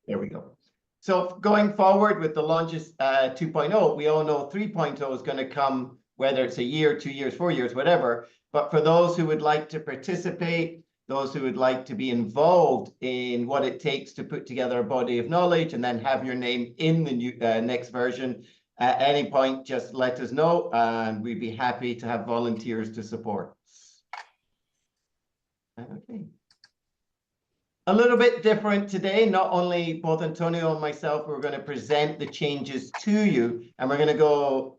There we go. So going forward with the launches 2.0, we all know 3.0 is going to come, whether it's a year, 2 years, 4 years, whatever. But for those who would like to participate, those who would like to be involved in what it takes to put together a body of knowledge and then have your name in the new next version, at any point, just let us know, and we'd be happy to have volunteers to support. Okay. A little bit different today. Not only both Antonio and myself, we're going to present the changes to you, and we're going to go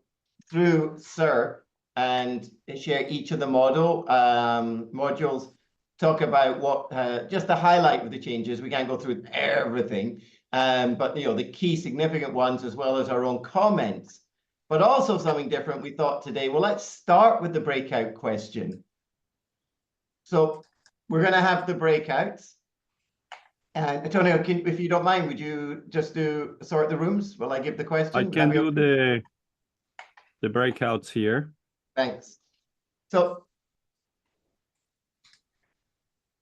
through SIR and share each of the modules, talk about what just the highlight of the changes. We can't go through everything, but the key significant ones, as well as our own comments. But also something different we thought today. Well, let's start with the breakout question. So we're going to have the breakouts. Antonio, if you don't mind, would you just sort the rooms while I give the question? I can do the breakouts here. Thanks. So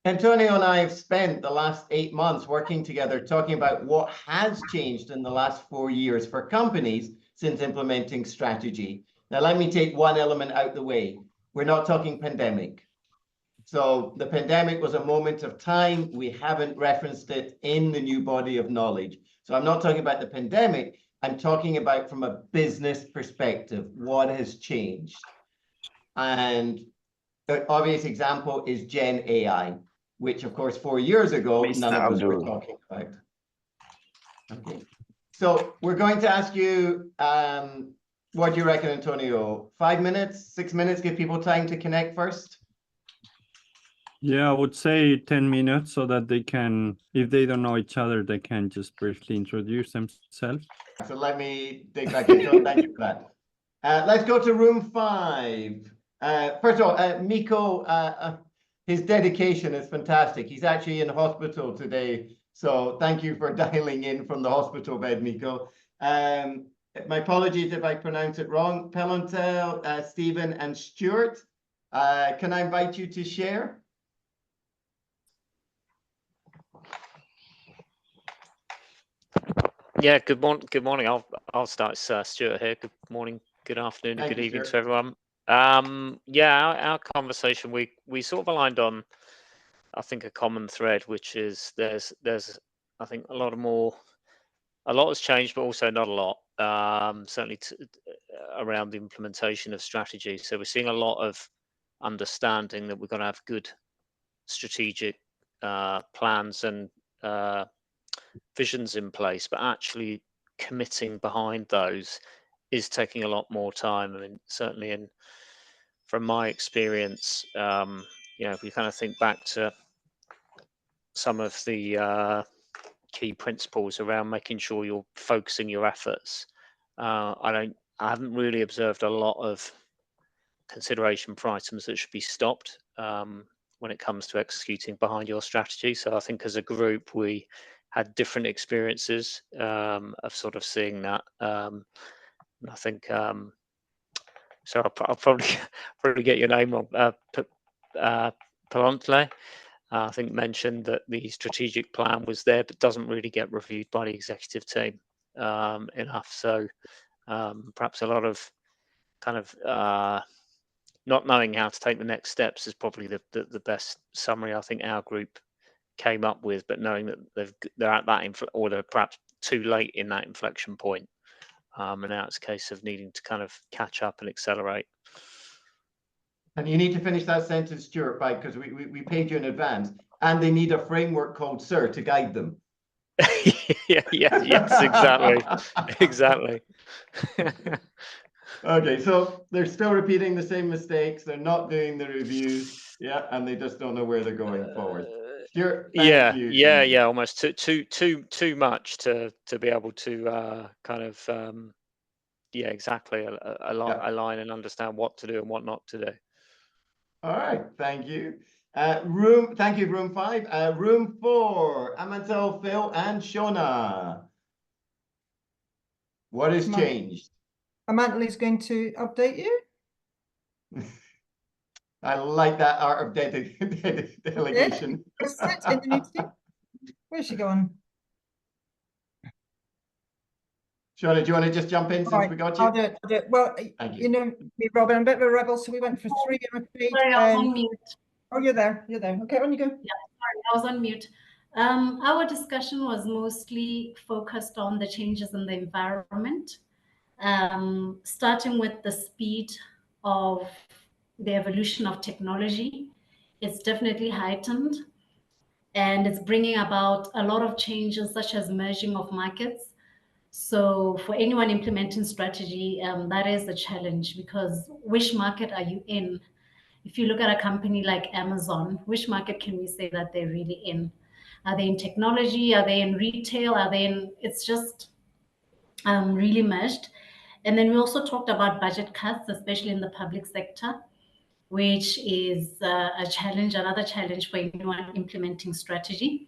Antonio and I have spent the last 8 months working together talking about what has changed in the last 4 years for companies since implementing strategy. Now, let me take one element out the way. We're not talking pandemic. So the pandemic was a moment of time. We haven't referenced it in the new body of knowledge. So I'm not talking about the pandemic. I'm talking about from a business perspective, what has changed. And the obvious example is Gen AI, which of course 4 years ago, none of us were talking about. Okay. So we're going to ask you, what do you reckon, Antonio? 5 minutes, 6 minutes, give people time to connect first? Yeah, I would say 10 minutes so that they can, if they don't know each other, they can just briefly introduce themselves. So let me take back control. Thank you for that. Let's go to room 5. First of all, Miko, his dedication is fantastic. He's actually in hospital today. So thank you for dialing in from the hospital bed, Miko. My apologies if I pronounce it wrong. Pelontel, Stephen, and Stuart, can I invite you to share? Yeah, good morning. I'll start. Stuart here. Good morning, good afternoon, and good evening to everyone. Yeah, our conversation, we sort of aligned on, I think, a common thread, which is there's I think a lot has changed, but also not a lot. Certainly around the implementation of strategy. So we're seeing a lot of understanding that we're going to have good strategic plans and visions in place, but actually committing behind those is taking a lot more time. I mean, certainly from my experience, if we kind of think back to some of the key principles around making sure you're focusing your efforts, I haven't really observed a lot of consideration for items that should be stopped when it comes to executing behind your strategy. So I think as a group, we had different experiences of sort of seeing that. I think, so I'll probably get your name wrong. Pelontle, I think, mentioned that the strategic plan was there, but doesn't really get reviewed by the executive team enough. So perhaps a lot of kind of not knowing how to take the next steps is probably the best summary I think our group came up with, but knowing that they're at that or they're perhaps too late in that inflection point, and now it's a case of needing to kind of catch up and accelerate. And you need to finish that sentence, Stuart, because we paid you in advance, and they need a framework called SIR to guide them. Yes, exactly. Okay, so they're still repeating the same mistakes. They're not doing the reviews, and they just don't know where they're going forward. Stuart, thank you. Yeah, almost too much to be able to kind of exactly align and understand what to do and what not to do. All right, thank you. Thank you, room 5. Room 4, Amantel, Phil, and Shona. What has changed? Amantel is going to update you. I like that art of delegation. Yeah, just sit in the meeting. Where's she gone? Shona, do you want to just jump in since Right, we got I'll you? do it. I'll do it. Well, Thank you. you know me, Robin, I'm a bit of a rebel, so we went for 3, I'm afraid. Sorry, I was on mute. Oh, you're there. You're there. Okay, on you go. Yeah, sorry, I was on mute. Our discussion was mostly focused on the changes in the environment, starting with the speed of the evolution of technology. It's definitely heightened, and it's bringing about a lot of changes, such as merging of markets. So for anyone implementing strategy, that is a challenge, because which market are you in? If you look at a company like Amazon, which market can we say that they're really in? Are they in technology? Are they in retail? Are they in, it's just really merged. And then we also talked about budget cuts, especially in the public sector, which is a challenge, another challenge for anyone implementing strategy.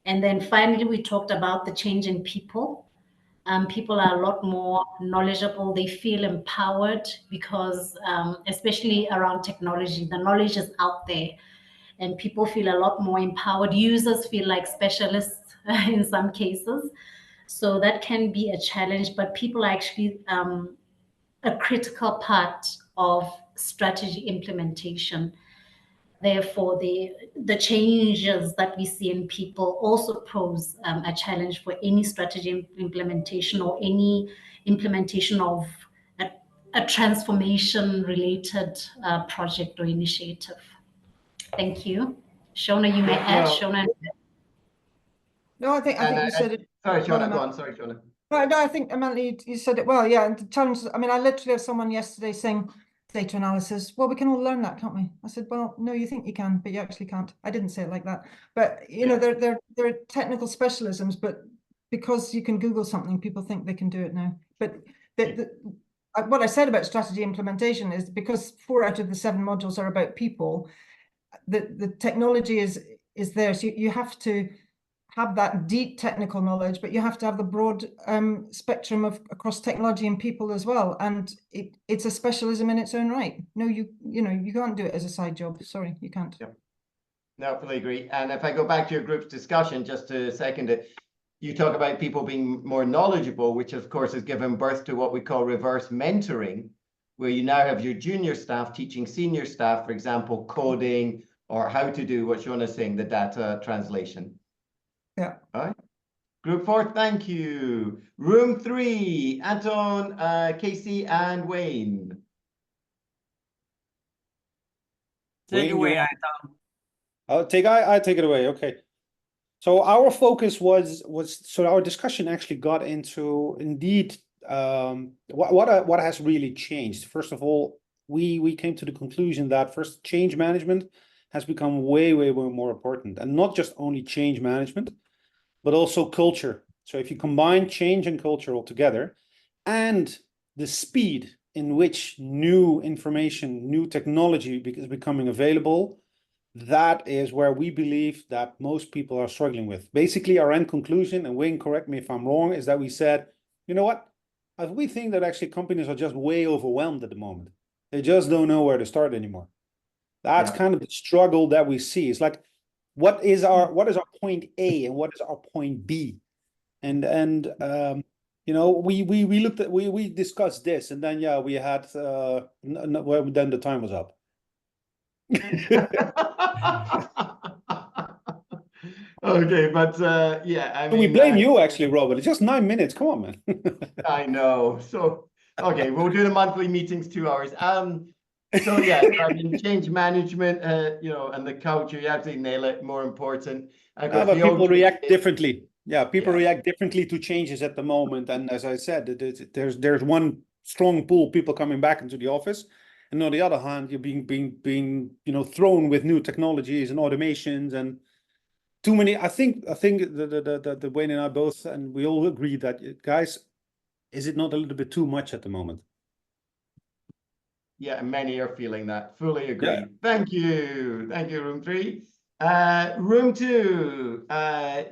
And then finally, we talked about the change in people. People are a lot more knowledgeable. They feel empowered because, especially around technology, the knowledge is out there and people feel a lot more empowered. Users feel like specialists in some cases. So that can be a challenge, but people are actually a critical part of strategy implementation. Therefore, the changes that we see in people also pose a challenge for any strategy implementation or any implementation of a transformation-related project or initiative. Thank you. Shona, you may add. Well, Shona. No, I think you said it. Sorry, well, Shona, go on. Sorry, Shona. No, I think, Amanda, you said it well. Yeah, and the challenge, I mean, I literally have someone yesterday saying data analysis. Well, we can all learn that, can't we? I said, well, no, you think you can, but you actually can't. I didn't say it like that. But, you know, they're technical specialisms, but because you can Google something, people think they can do it now. But what I said about strategy implementation is because 4 out of the 7 modules are about people, the technology is there. So you have to have that deep technical knowledge, but you have to have the broad spectrum of across technology and people as well. And it's a specialism in its own right. No, you can't do it as a side job. Sorry, you can't. Yep. No, fully agree. And if I go back to your group's discussion, just to second it, you talk about people being more knowledgeable, which of course has given birth to what we call reverse mentoring, where you now have your junior staff teaching senior staff, for example, coding or how to do what Shona's saying, the data translation. Yeah. All right. Group 4, thank you. Room 3, Anton, Casey, and Wayne. Take away, Anton. I take it away. Okay. So our focus was so our discussion actually got into indeed what has really changed. First of all, we came to the conclusion that first change management has become way more important, and not just only change management, but also culture. So if you combine change and culture all together, and the speed in which new information, new technology is becoming available, that is where we believe that most people are struggling with. Basically, our end conclusion, and Wayne, correct me if I'm wrong, is that we said, you know what? We think that actually companies are just way overwhelmed at the moment. They just don't know where to start anymore. That's kind of the struggle that we see. It's like, what is our point A and what is our point B? And you know, we discussed this, and then we had well, then the time was up. Okay, but yeah, I mean, we blame you actually, Robert. It's just 9 minutes. Come on, man. I know. So okay, we'll do the monthly meetings 2 hours. So yeah, I mean, change management, you know, and the culture, you have to nail it. More important. But people react differently. Yeah, people react differently to changes at the moment. And as I said, there's one strong pull, people coming back into the office, and on the other hand, you're being thrown with new technologies and automations and too many. I think the Wayne and I both, and we all agree that, guys, is it not a little bit too much at the moment? Yeah, many are feeling that. Fully agree. Yeah. Thank you, room 3. Room 2,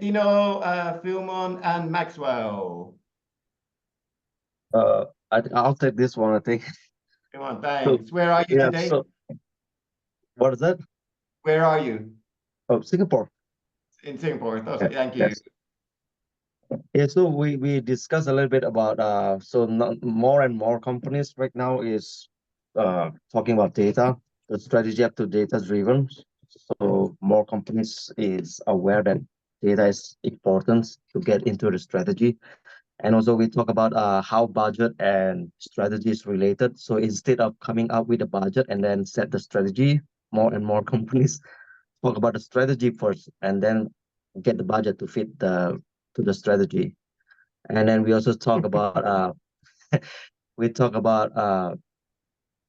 Dino, Philmon, and Maxwell. I'll take this one, I think. Come on, thanks. Where are you today? What is that? Where are you? Oh, Singapore. In Singapore. Okay, thank you. Yes. Yeah, so we discussed a little bit about so more and more companies right now is talking about data. The strategy up to data driven. So more companies is aware that data is important to get into the strategy. And also we talk about how budget and strategy is related. So instead of coming up with a budget and then set the strategy, more and more companies talk about the strategy first and then get the budget to fit to the strategy. And then we also talk about we talk about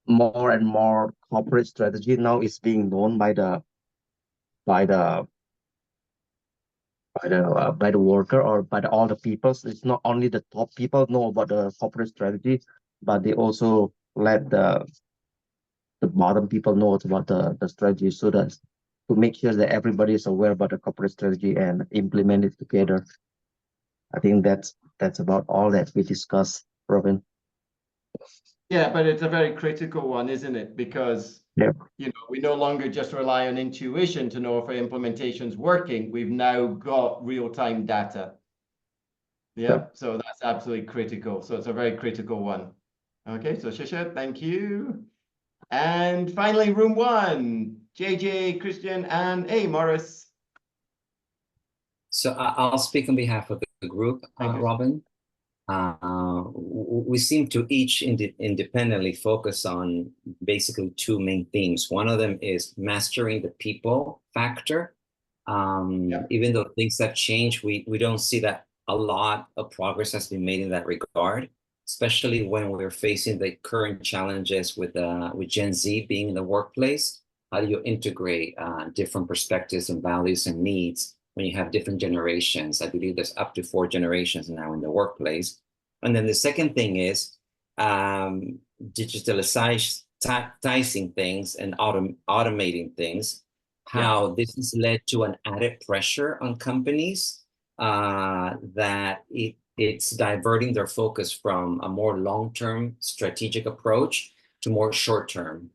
more and more corporate strategy now is being known by the by the by the worker or by all the people. So it's not only the top people know about the corporate strategy, but they also let the bottom people know about the strategy, so that to make sure that everybody is aware about the corporate strategy and implement it together. I think that's about all that we discussed, Robin. Yeah, but it's a very critical one, isn't it? Because Yeah. you know, we no longer just rely on intuition to know if our implementation's working. We've now got real-time data. Yeah, so that's absolutely critical. So it's a very critical one. Okay, so Shisha, thank you. And finally, room one, JJ, Christian, and Morris. So I'll speak on behalf of the group, Robin. We seem to each independently focus on basically two main themes. One of them is mastering the people factor. Even though things have changed, we don't see that a lot of progress has been made in that regard, especially when we're facing the current challenges with Gen Z being in the workplace. How do you integrate different perspectives and values and needs when you have different generations? I believe there's up to 4 generations now in the workplace. And then the second thing is digitalizing things and automating things, how this has led to an added pressure on companies that it's diverting their focus from a more long-term strategic approach to more short-term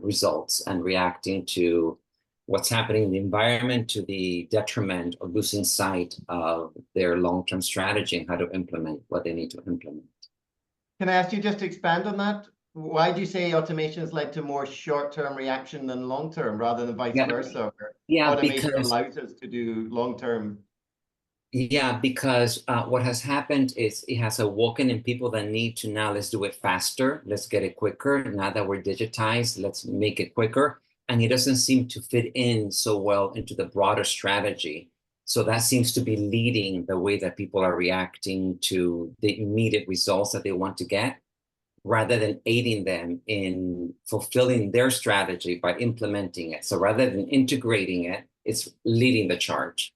results and reacting to what's happening in the environment to the detriment of losing sight of their long-term strategy and how to implement what they need to implement. Can I ask you just to expand on that? Why do you say automation has led to more short-term reaction than long-term rather than vice versa? Automation allows us to do long-term. Yeah, because what has happened is it has awoken in people that need to now, let's do it faster, let's get it quicker. Now that we're digitized, let's make it quicker. And it doesn't seem to fit in so well into the broader strategy. So that seems to be leading the way that people are reacting to the immediate results that they want to get, rather than aiding them in fulfilling their strategy by implementing it. So rather than integrating it, it's leading the charge.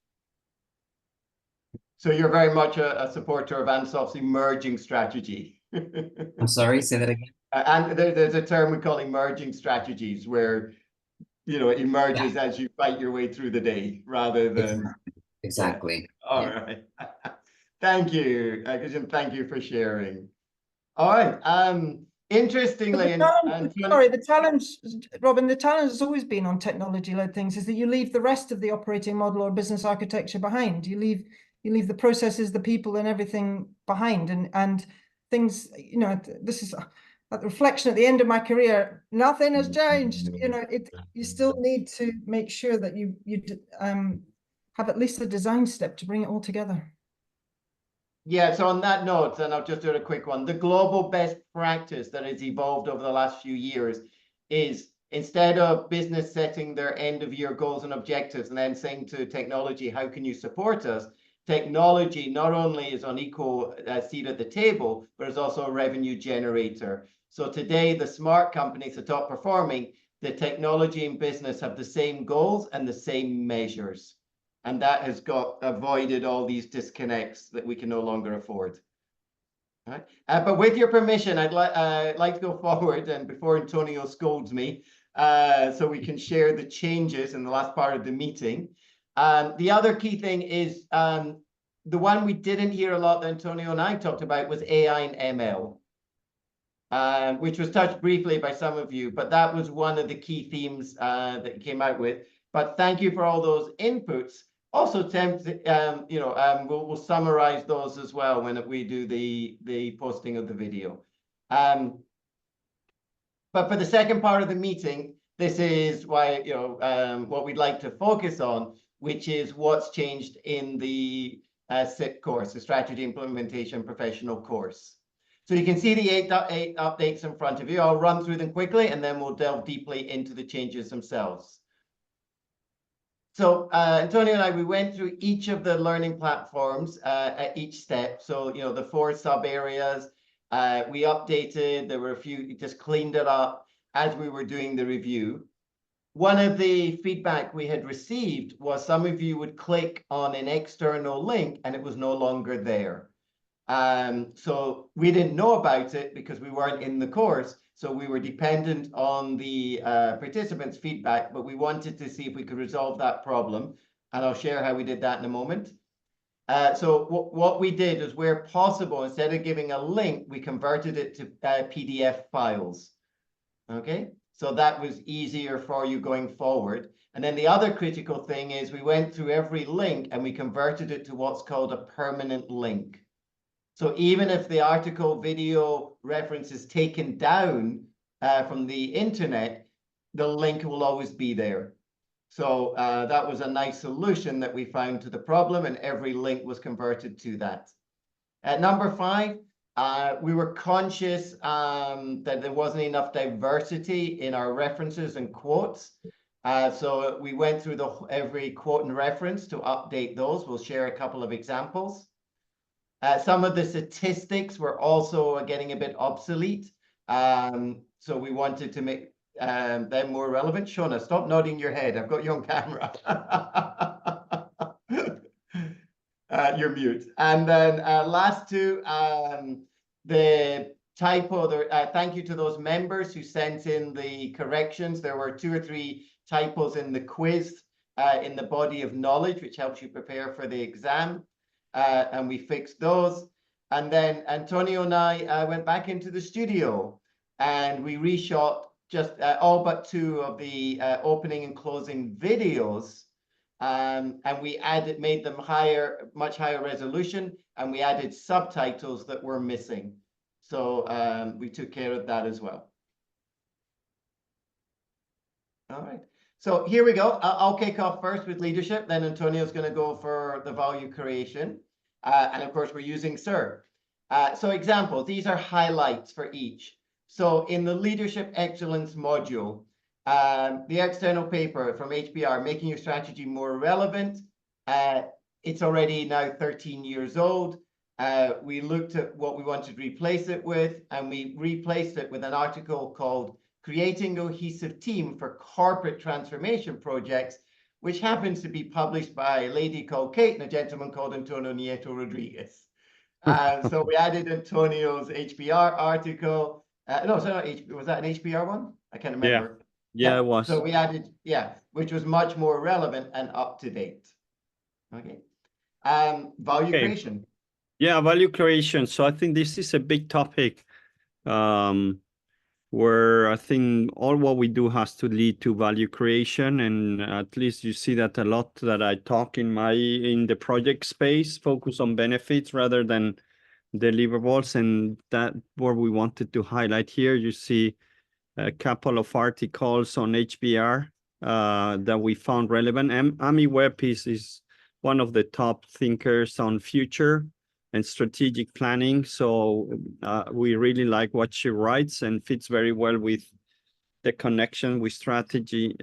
So you're very much a supporter of Ansoff's emerging strategy. I'm sorry, say that again. And there's a term we call emerging strategies, where you know it emerges as you fight your way through the day, rather than exactly. Yeah. All right. Thank you, Christian. Thank you for sharing. All right. Interestingly, the challenge, Robin, the challenge has always been on technology-led things is that you leave the rest of the operating model or business architecture behind. You leave the processes, the people, and everything behind, and things. You know, this is a reflection at the end of my career. Nothing has changed. You know, you still need to make sure that you have at least a design step to bring it all together. Yeah, so on that note, and I'll just do a quick one, the global best practice that has evolved over the last few years is, instead of business setting their end of year goals and objectives and then saying to technology, how can you support us? Technology not only is on equal seat at the table, but is also a revenue generator. So today, the smart companies, the top performing, the technology and business have the same goals and the same measures. And that has avoided all these disconnects that we can no longer afford. All right. But with your permission, I'd like to go forward, and before Antonio scolds me, so we can share the changes in the last part of the meeting. The other key thing is the one we didn't hear a lot that Antonio and I talked about was AI and ML, which was touched briefly by some of you, but that was one of the key themes that you came out with. But thank you for all those inputs. Also, we'll summarize those as well when we do the posting of the video. But for the second part of the meeting, this is why, what we'd like to focus on, which is what's changed in the SIP course, the Strategy Implementation Professional course. So you can see the eight updates in front of you. I'll run through them quickly, and then we'll delve deeply into the changes themselves. So Antonio and I, we went through each of the learning platforms at each step. So, the 4 sub areas, we updated, there were a few, just cleaned it up as we were doing the review. One of the feedback we had received was some of you would click on an external link and it was no longer there. So we didn't know about it because we weren't in the course. So we were dependent on the participants' feedback, but we wanted to see if we could resolve that problem. And I'll share how we did that in a moment. So what we did is, where possible, instead of giving a link, we converted it to PDF files. Okay, so that was easier for you going forward. And then the other critical thing is we went through every link and we converted it to what's called a permanent link. So even if the article video reference is taken down from the internet, the link will always be there. So that was a nice solution that we found to the problem, and every link was converted to that. At number 5, we were conscious that there wasn't enough diversity in our references and quotes. So we went through every quote and reference to update those. We'll share a couple of examples. Some of the statistics were also getting a bit obsolete. So we wanted to make them more relevant. Shona, stop nodding your head. I've got you on camera. You're mute. And then last 2, the typo. Thank you to those members who sent in the corrections. There were 2 or 3 typos in the quiz in the body of knowledge, which helps you prepare for the exam. And we fixed those. And then Antonio and I went back into the studio and we reshot just all but 2 of the opening and closing videos. And we made them much higher resolution, and we added subtitles that were missing. So we took care of that as well. All right. So here we go. I'll kick off first with leadership. Then Antonio's going to go for the value creation. And of course, we're using SIR. So examples, these are highlights for each. So in the leadership excellence module, the external paper from HBR, Making Your Strategy More Relevant, it's already now 13 years old. We looked at what we wanted to replace it with, and we replaced it with an article called Creating a Cohesive Team for Corporate Transformation Projects, which happens to be published by a lady called Kate and a gentleman called Antonio Nieto Rodriguez. So we added Antonio's HBR article. No, sorry, was that an HBR one? I can't remember. Yeah, it was. So we added, which was much more relevant and up to date. Okay. Value creation. Yeah, value creation. So I think this is a big topic where I think all what we do has to lead to value creation. And at least you see that a lot that I talk in the project space, focus on benefits rather than deliverables. And that what we wanted to highlight here. You see a couple of articles on HBR that we found relevant. Amy Webb is one of the top thinkers on future and strategic planning. So we really like what she writes, and fits very well with the connection with strategy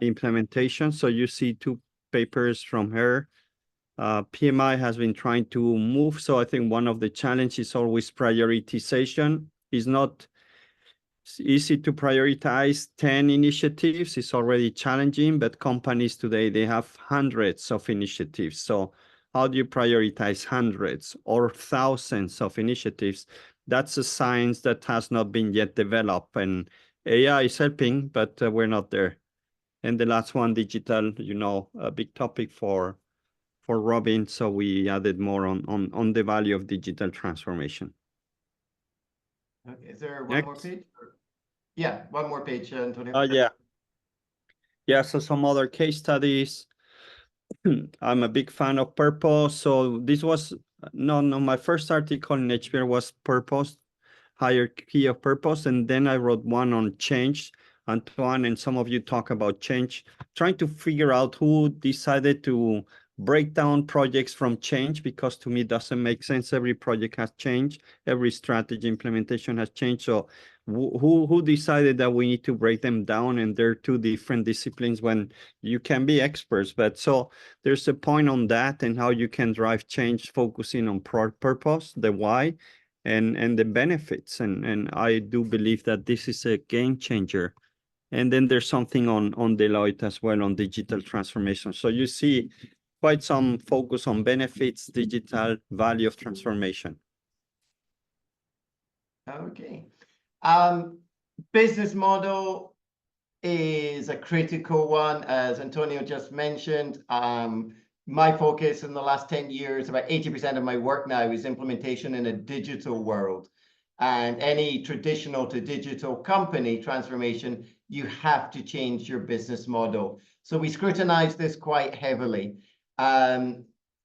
implementation. So you see 2 papers from her. PMI has been trying to move. So I think one of the challenges is always prioritization. It's not easy to prioritize 10 initiatives. It's already challenging, but companies today, they have hundreds of initiatives. So how do you prioritize hundreds or thousands of initiatives? That's a science that has not been yet developed, and AI is helping, but we're not there. And the last one, digital, a big topic for Robin. So we added more on the value of digital transformation. Okay, is there one more page? Yeah, one more page, Antonio. Yeah. So some other case studies. I'm a big fan of purpose. So this was no, my first article in HBR was purpose, hierarchy of purpose. And then I wrote one on change. Antoine and some of you talk about change, trying to figure out who decided to break down projects from change, because to me it doesn't make sense. Every project has changed, every strategy implementation has changed. So who decided that we need to break them down, and they're two different disciplines when you can be experts. But so there's a point on that and how you can drive change, focusing on purpose, the why, and the benefits. And I do believe that this is a game changer. And then there's something on Deloitte as well on digital transformation. So you see quite some focus on benefits, digital value of transformation. Okay. Business model is a critical one, as Antonio just mentioned. My focus in the last 10 years, about 80% of my work now is implementation in a digital world. And any traditional to digital company transformation, you have to change your business model. So we scrutinize this quite heavily.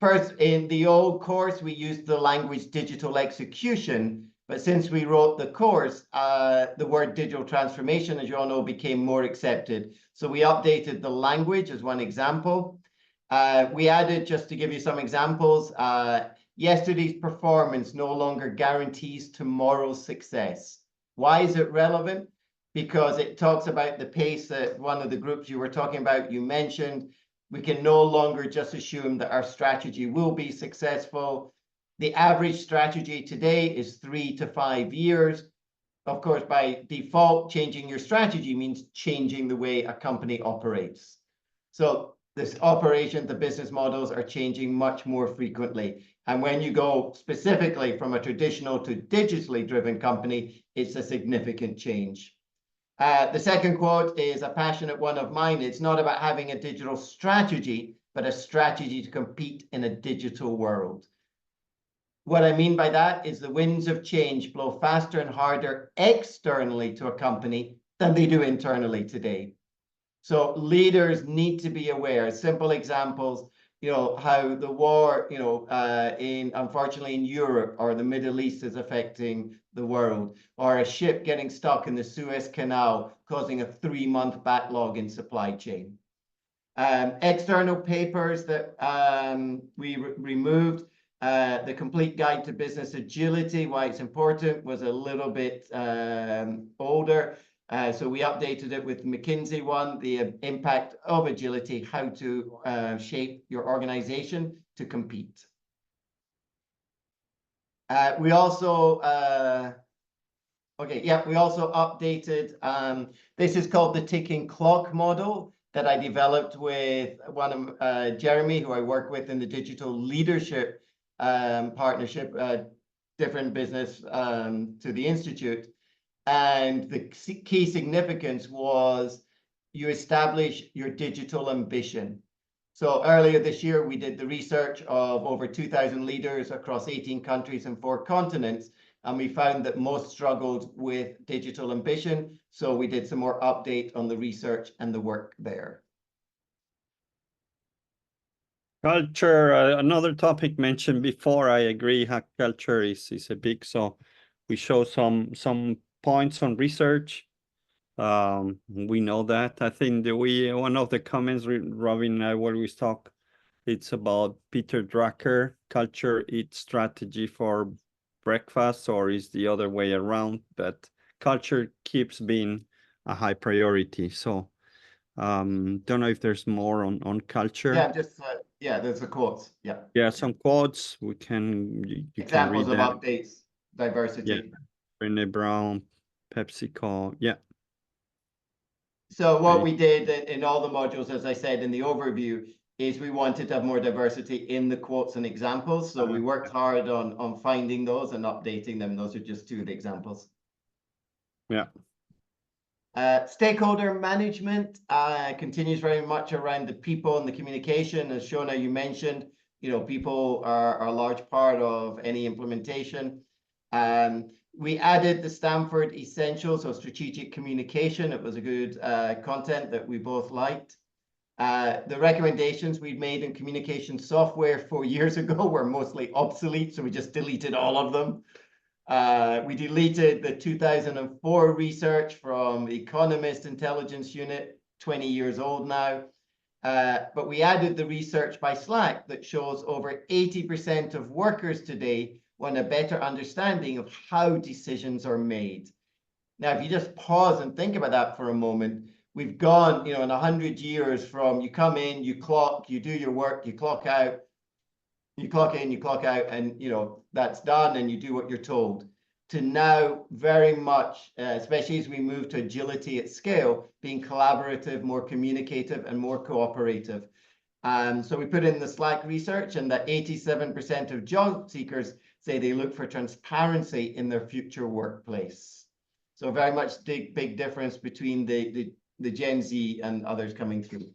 First, in the old course, we used the language digital execution. But since we wrote the course, the word digital transformation, as you all know, became more accepted. So we updated the language as one example. We added, just to give you some examples, yesterday's performance no longer guarantees tomorrow's success. Why is it relevant? Because it talks about the pace that one of the groups you were talking about, you mentioned. We can no longer just assume that our strategy will be successful. The average strategy today is 3 to 5 years. Of course, by default, changing your strategy means changing the way a company operates. So this operation, the business models are changing much more frequently. And when you go specifically from a traditional to digitally driven company, it's a significant change. The second quote is a passionate one of mine. It's not about having a digital strategy, but a strategy to compete in a digital world. What I mean by that is the winds of change blow faster and harder externally to a company than they do internally today. So leaders need to be aware. Simple examples, how the war, unfortunately in Europe or the Middle East is affecting the world, or a ship getting stuck in the Suez Canal, causing a 3-month backlog in supply chain. External papers that we removed, the complete guide to business agility, why it's important, was a little bit older. So we updated it with McKinsey one, the impact of agility, how to shape your organization to compete. We also updated, this is called the ticking clock model that I developed with one of Jeremy, who I work with in the digital leadership partnership, different business to the Institute. And the key significance was you establish your digital ambition. So earlier this year, we did the research of over 2,000 leaders across 18 countries and 4 continents, and we found that most struggled with digital ambition. So we did some more update on the research and the work there. Culture, another topic mentioned before. I agree, culture is a big, so we show some points on research. We know that. I think that one of the comments Robin and I always talk, it's about Peter Drucker, culture eats strategy for breakfast, or is the other way around, but culture keeps being a high priority. So don't know if there's more on culture. Yeah, just there's the quotes. Yeah, some quotes we can you examples can read of updates, diversity. Yeah, Brené Brown, PepsiCo. Yeah. So what we did in all the modules, as I said in the overview, is we wanted to have more diversity in the quotes and examples. So we worked hard on finding those and updating them. Those are just 2 of the examples. Yeah. Stakeholder management continues very much around the people and the communication. As Shona, you mentioned, people are a large part of any implementation. We added the Stanford Essentials of Strategic Communication. It was a good content that we both liked. The recommendations we'd made in communication software 4 years ago were mostly obsolete, so we just deleted all of them. We deleted the 2004 research from the Economist Intelligence Unit, 20 years old now. But we added the research by Slack that shows over 80% of workers today want a better understanding of how decisions are made. Now, if you just pause and think about that for a moment, we've gone, in 100 years from you come in, you clock, you do your work, you clock out, you clock in, you clock out, and that's done, and you do what you're told, to now very much, especially as we move to agility at scale, being collaborative, more communicative, and more cooperative. So we put in the Slack research, and that 87% of job seekers say they look for transparency in their future workplace. So very much big difference between the Gen Z and others coming through.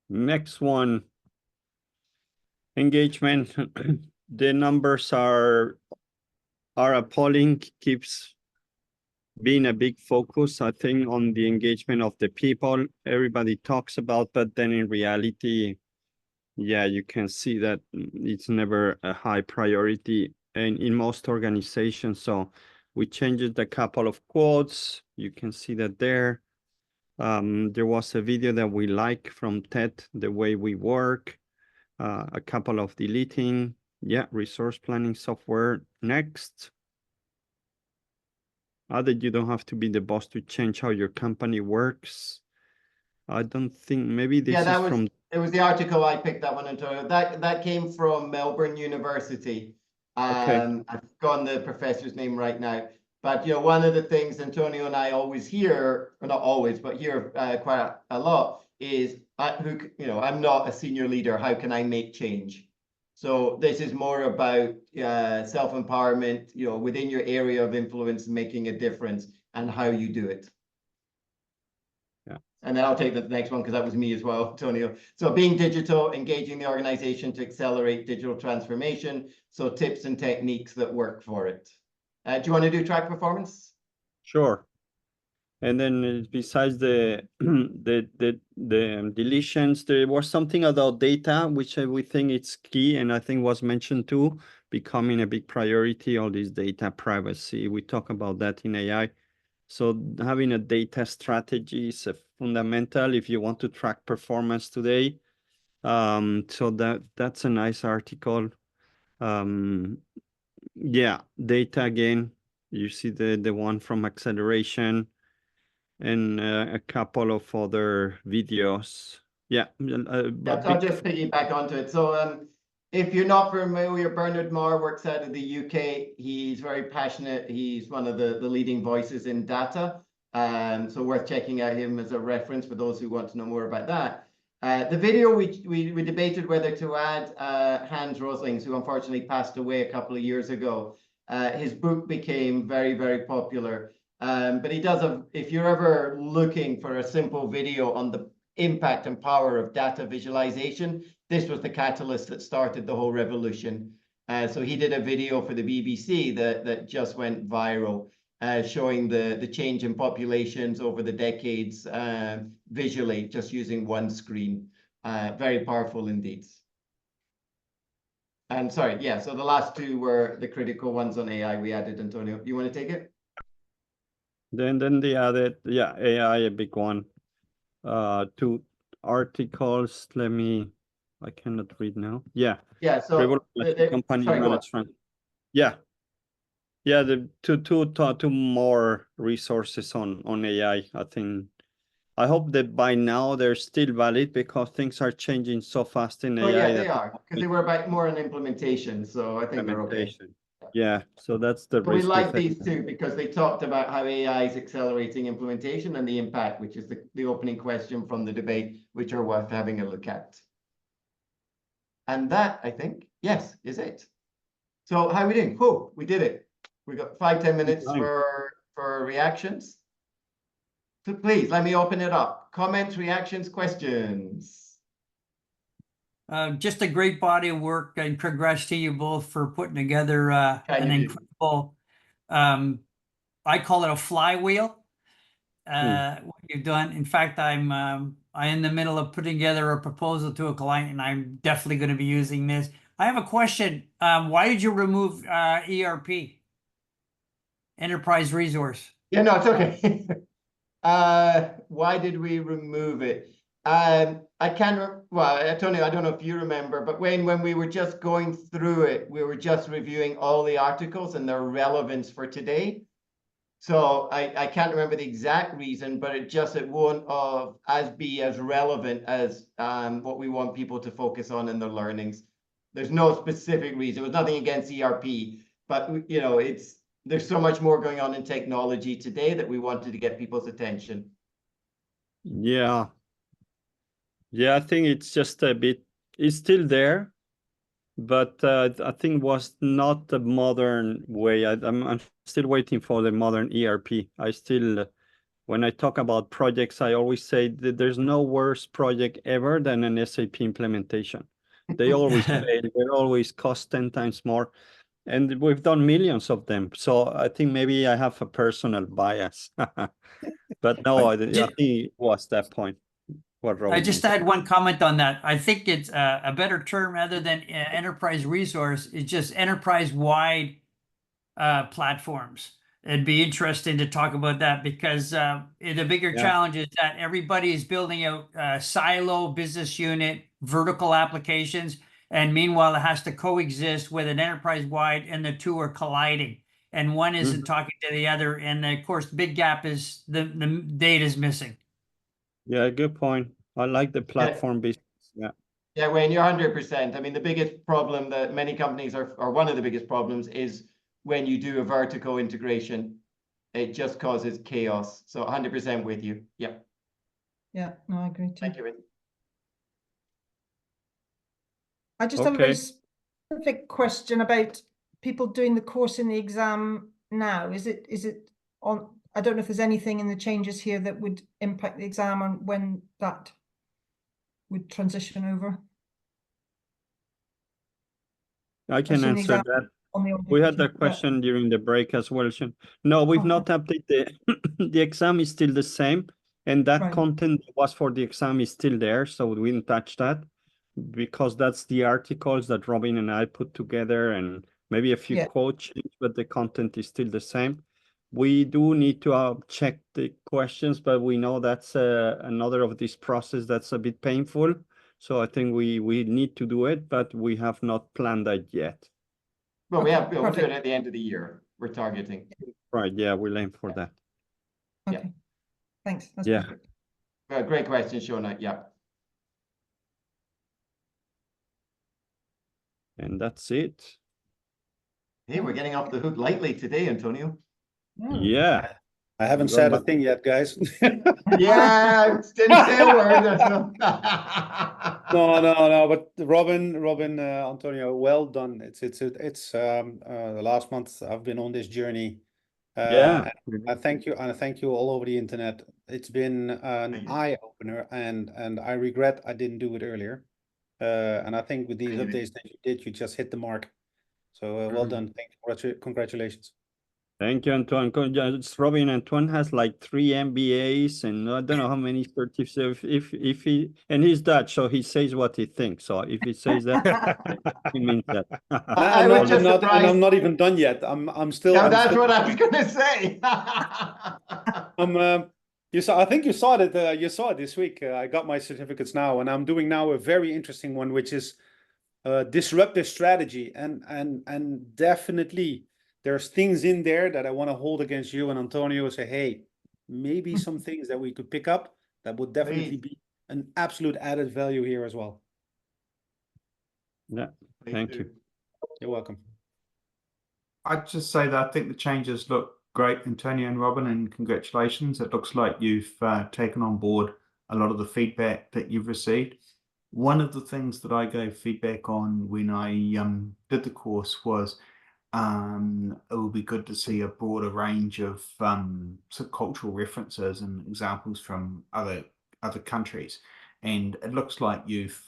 Next one, engagement. The numbers are appalling, keeps being a big focus, I think, on the engagement of the people. Everybody talks about, but then in reality, yeah, you can see that it's never a high priority in most organizations. So we changed a couple of quotes. You can see that there. There was a video that we like from TED, The Way We Work, a couple of deleting. Yeah, resource planning software. Next. That you don't have to be the boss to change how your company works. I don't think, maybe this is from... It was the article I picked that one, Antonio. That came from Melbourne University. Okay. I've forgotten the professor's name right now. But one of the things Antonio and I always hear, or not always, but hear quite a lot, is I'm not a senior leader. How can I make change? So this is more about self-empowerment, within your area of influence, making a difference, and how you do it. Yeah. And then I'll take the next one because that was me as well, Antonio. So being digital, engaging the organization to accelerate digital transformation. So tips and techniques that work for it. Do you want to do track performance? Sure. And then besides the deletions, there was something about data, which we think it's key, and I think was mentioned too, becoming a big priority, all this data privacy. We talk about that in AI. So having a data strategy is fundamental if you want to track performance today. So that's a nice article. Yeah, data again. You see the one from acceleration, and a couple of other videos. Yeah, I'll just piggyback onto it. So if you're not familiar, Bernard Marr works out of the UK. He's very passionate. He's one of the leading voices in data. So worth checking out him as a reference for those who want to know more about that. The video, we debated whether to add Hans Roslings, who unfortunately passed away a couple of years ago. His book became very, very popular. But he does if you're ever looking for a simple video on the impact and power of data visualization, this was the catalyst that started the whole revolution. So he did a video for the BBC that just went viral, showing the change in populations over the decades visually, just using one screen. Very powerful indeed. And sorry, yeah, so the last two were the critical ones on AI we added, Antonio. You want to take it? Then the other, yeah, AI, a big one. 2 articles. I cannot read now. Yeah. Yeah. So company management. Yeah. Yeah. The two more resources on AI. I think. I hope that by now they're still valid because things are changing so fast in AI. Yeah, they are, because they were about more on implementation. So I think they're okay. Yeah, so that's the risk. We like these two because they talked about how AI is accelerating implementation and the impact, which is the opening question from the debate, which are worth having a look at. And that, I think, yes, is it. So how are we doing? Oh, we did it. We got 5-10 minutes for reactions. So please, let me open it up. Comments, reactions, questions. Just a great body of work, and congrats to you both for putting together an incredible, I call it a flywheel. what you've done. In fact, I'm in the middle of putting together a proposal to a client, and I'm definitely going to be using this. I have a question. Why did you remove ERP, Enterprise Resource? Yeah, no, it's okay. Why did we remove it? I can't, well, Tony, I don't know if you remember, but when we were just going through it, we were just reviewing all the articles and their relevance for today. So I can't remember the exact reason, but it won't be as relevant as what we want people to focus on in their learnings. There's no specific reason. It was nothing against ERP, but you know, there's so much more going on in technology today that we wanted to get people's attention. Yeah. Yeah, I think it's just a bit, it's still there, but I think was not the modern way. I'm still waiting for the modern ERP. I still, when I talk about projects, I always say that there's no worse project ever than an SAP implementation. They always fail. They always cost 10 times more. And we've done millions of them. So I think maybe I have a personal bias. But no, I think it was that point. What I just had one comment on that. I think it's a better term rather than enterprise resource. It's just enterprise-wide platforms. It'd be interesting to talk about that because the bigger challenge is that everybody is building out silo business unit, vertical applications, and meanwhile it has to coexist with an enterprise-wide, and the two are colliding, and one isn't talking to the other. And of course, the big gap is the data is missing. Yeah, good point. I like the platform business. Yeah. Yeah, Wayne, you're 100%. I mean, the biggest problem that many companies or one of the biggest problems is when you do a vertical integration, it just causes chaos. So 100% with you. Yeah. Yeah, no, I agree too. Thank you, Wayne. I just have a very specific question about people doing the course in the exam now. Is it on? I don't know if there's anything in the changes here that would impact the exam and when that would transition over. I can answer that. We had that question during the break as well, Sean. No, we've not updated the exam is still the same, and that content was for the exam is still there, so we didn't touch that because that's the articles that Robin and I put together and maybe a few quotes, but the content is still the same. We do need to check the questions, but we know that's another of this process that's a bit painful. So I think we need to do it, but we have not planned that yet. Well, we'll do it at the end of the year. We're targeting. Right. Yeah, we'll aim for that. Okay. Thanks. That's perfect. Great question, Shona. Yeah. And that's it. Hey, we're getting off the hook lightly today, Antonio. Yeah. I haven't said a thing yet, guys. Yeah, didn't say a word. No. But Robin, Antonio, well done. It's the last month I've been on this journey. I thank you, and I thank you all over the internet. It's been an eye opener, and I regret I didn't do it earlier. And I think with these updates that you did, you just hit the mark. So well done. Thank you. Congratulations. Thank you, Antoine. It's Robin. Antoine has like 3 MBAs and I don't know how many certificates. If he and he's Dutch, so he says what he thinks. So if he says that, he means that. I'm not even done yet. I'm still. Yeah, that's what I was gonna say. I think you saw it. You saw it this week. I got my certificates now, and I'm doing now a very interesting one, which is disruptive strategy, and definitely. There's things in there that I want to hold against you and Antonio and say, hey, maybe some things that we could pick up that would definitely be an absolute added value here as well. Yeah, thank you. You're welcome. I'd just say that I think the changes look great, Antonio and Robin, and congratulations. It looks like you've taken on board a lot of the feedback that you've received. One of the things that I gave feedback on when I did the course was it would be good to see a broader range of cultural references and examples from other countries, and it looks like you've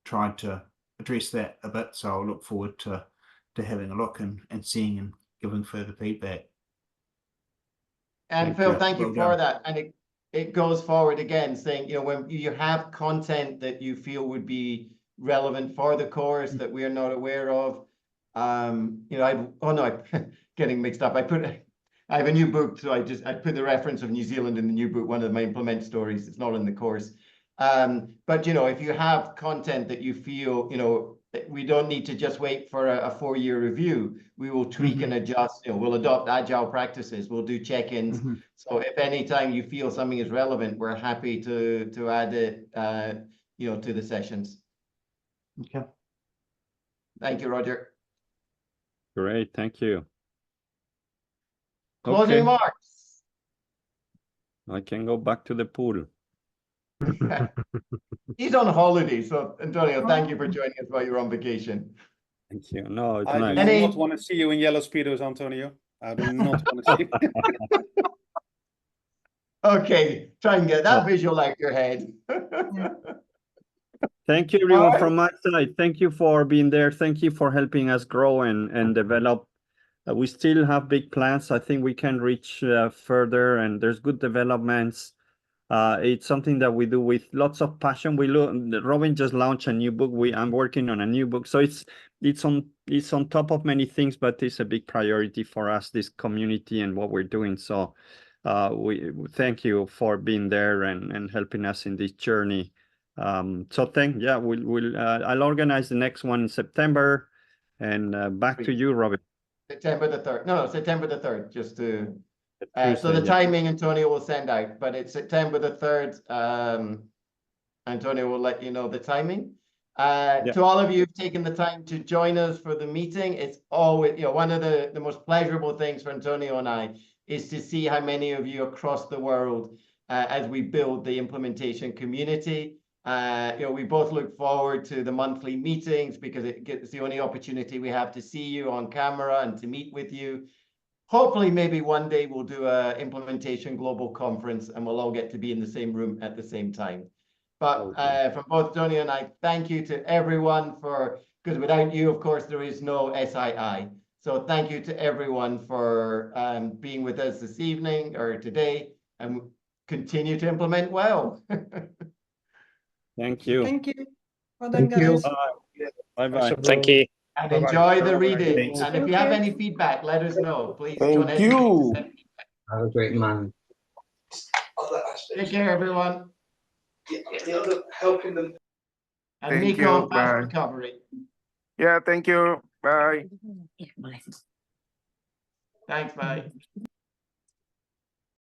tried to address that a bit. So I'll look forward to having a look and seeing and giving further feedback. And Thank Phil, you. thank you Well for done. that. And it goes forward again, saying, you know, when you have content that you feel would be relevant for the course that we're not aware of, you know, I'm getting mixed up. I have a new book, so I put the reference of New Zealand in the new book, one of my implement stories. It's not in the course. But, you know, if you have content that you feel, you know, we don't need to just wait for a 4-year review. We will tweak and adjust, you know, we'll adopt agile practices, we'll do check-ins. So if anytime you feel something is relevant, we're happy to add it, you know, to the sessions. Okay. Thank you, Roger. Great, thank you. Closing Okay, remarks. I can go back to the pool. He's on holiday, so Antonio, thank you for joining us while you're on vacation. Thank you. No, it's I do nice. not want to see you in yellow speedos, Antonio. I do not want to see you. Okay, try and get that visual out your head. Thank you, everyone, right. from my side. Thank you for being there. Thank you for helping us grow and develop. We still have big plans. I think we can reach further, and there's good developments. It's something that we do with lots of passion. Robin just launched a new book. I'm working on a new book, so it's on top of many things, but it's a big priority for us, this community and what we're doing. So we thank you for being there and helping us in this journey. So I'll organize the next one in September, and back to you, Robin. September the 3rd. No, September the 3rd, just to so Tuesday, the yeah. timing Antonio will send out, but it's September the 3rd. Antonio will let you know the timing. To all of you who've taken the time to join us for the meeting, it's always, you know, one of the most pleasurable things for Antonio and I is to see how many of you across the world as we build the implementation community. You know, we both look forward to the monthly meetings because it's the only opportunity we have to see you on camera and to meet with you. Hopefully, maybe one day we'll do a implementation global conference and we'll all get to be in the same room at the same time. But from both Tony and I, thank you to everyone because without you, of course, there is no SII. So thank you to everyone for being with us this evening or today, and continue to implement well. Thank you. Thank you. Well done, guys. Bye-bye. Thank you. And Bye-bye. enjoy the Bye-bye. reading. Thanks. And if Thank you have you. any feedback, let us know. Please Thank don't hesitate to you. send feedback. Have a great month. Take care, everyone. Helping them. And Thank Nico, you. fast Bye. recovery. Yeah, thank you. Bye. Thanks, bye.